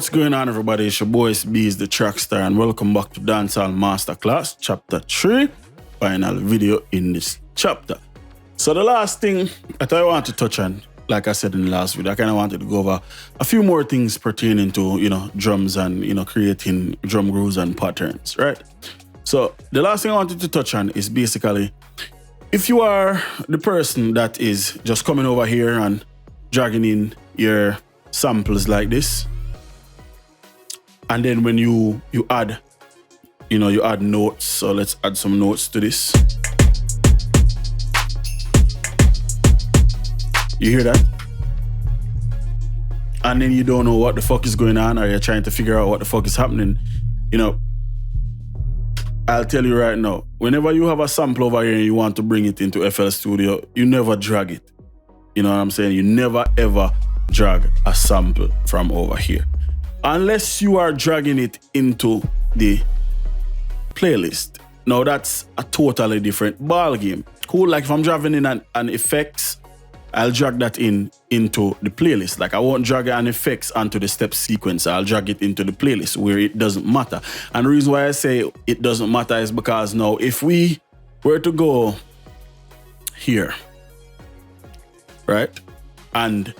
What's going on, everybody? It's your boy Itz-Beez-Da, TrackStar, and welcome back to Dancehall Masterclass, Chapter 3, final video in this chapter. So the last thing that I want to touch on, like I said in the last video, I kind of wanted to go over a few more things pertaining to, drums and, creating drum grooves and patterns, right? So the last thing I wanted to touch on is basically, if you are the person that is just coming over here and dragging in your samples like this, and then when you add, you add notes. So let's add some notes to this. You hear that? And then you don't know what the fuck is going on, or you're trying to figure out what the fuck is happening. I'll tell you right now, whenever you have a sample over here and you want to bring it into FL Studio, you never drag it. You know what I'm saying? You never ever drag a sample from over here. Unless you are dragging it into the playlist. Now that's a totally different ball game. Cool, like if I'm dragging in an effects, I'll drag that into the playlist. Like I won't drag an effects onto the step sequence. I'll drag it into the playlist where it doesn't matter. And the reason why I say it doesn't matter is because now if we were to go here, right, and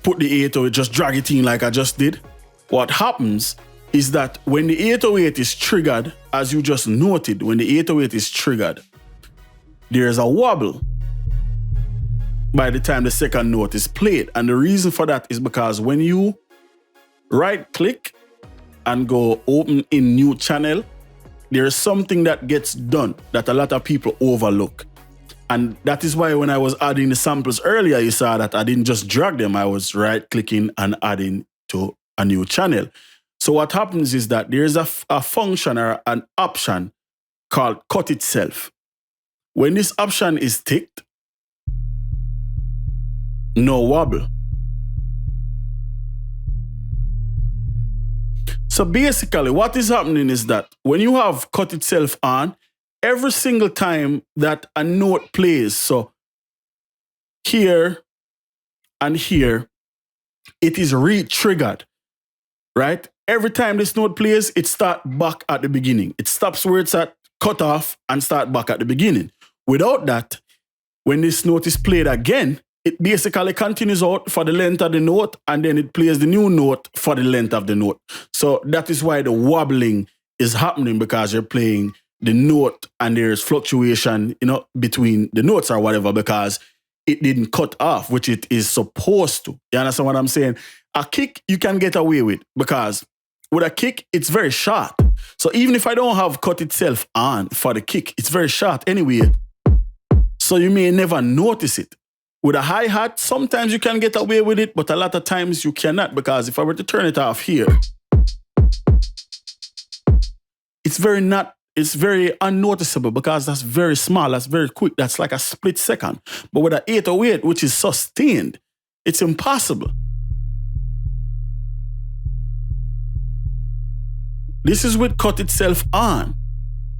put the 808, just drag it in like I just did, what happens is that when the 808 is triggered, as you just noted, when the 808 is triggered, there's a wobble by the time the second note is played. And the reason for that is because when you right click and go open in new channel, there's something that gets done that a lot of people overlook. And that is why when I was adding the samples earlier, you saw that I didn't just drag them, I was right clicking and adding to a new channel. So what happens is that there's a function or an option called cut itself. When this option is ticked, no wobble. So basically what is happening is that when you have cut itself on, every single time that a note plays, so here and here, it is re-triggered. Right? Every time this note plays, it starts back at the beginning. It stops where it's at, cut off, and start back at the beginning. Without that, when this note is played again, it basically continues out for the length of the note, and then it plays the new note for the length of the note. So that is why the wobbling is happening, because you're playing the note and there's fluctuation, between the notes or whatever, because it didn't cut off, which it is supposed to. You understand what I'm saying? A kick you can get away with, because with a kick, it's very short. So even if I don't have cut itself on for the kick, it's very short anyway. So you may never notice it. With a hi-hat, sometimes you can get away with it, but a lot of times you cannot, because if I were to turn it off here, it's very unnoticeable, because that's very small, that's very quick, that's like a split second. But with an 808, which is sustained, it's impossible. This is with cut itself on.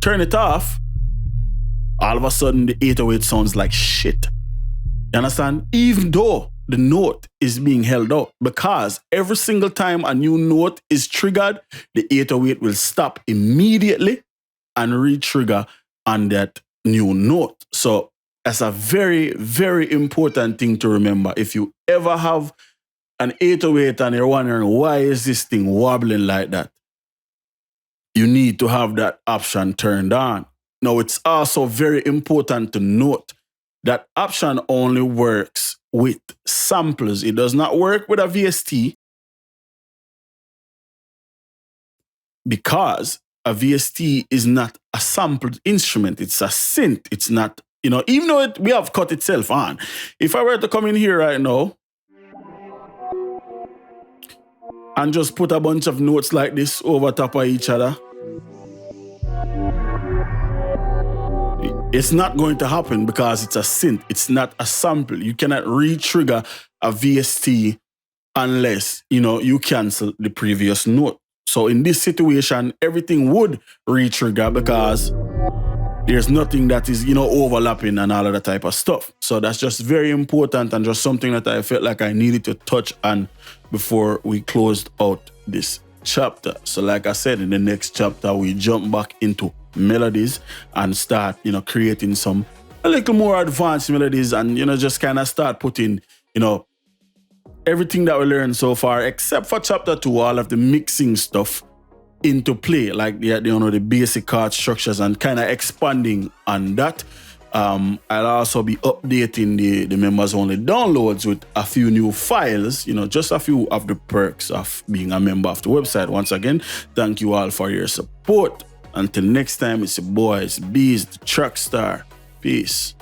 Turn it off, all of a sudden the 808 sounds like shit. You understand? Even though the note is being held out, because every single time a new note is triggered, the 808 will stop immediately and re-trigger on that new note. So that's a very, very important thing to remember. If you ever have an 808 and you're wondering, why is this thing wobbling like that? You need to have that option turned on. Now, it's also very important to note that option only works with samples. It does not work with a VST, because a VST is not a sampled instrument. It's a synth. It's not, even though we have cut itself on. If I were to come in here right now and just put a bunch of notes like this over top of each other, it's not going to happen, because it's a synth. It's not a sample. You cannot re-trigger a VST unless, you cancel the previous note. So in this situation, everything would re-trigger, because there's nothing that is, overlapping and all of that type of stuff. So that's just very important, and just something that I felt like I needed to touch on before we closed out this chapter. So like I said, in the next chapter, we jump back into melodies and start, creating some a little more advanced melodies and, just kind of start putting, everything that we learned so far, except for chapter 2, all of the mixing stuff into play, like the basic chord structures and kind of expanding on that. I'll also be updating the members only downloads with a few new files, just a few of the perks of being a member of the website. Once again, thank you all for your support. Until next time, it's your boy, Itz-Beez-Da, the TrackStar. Peace.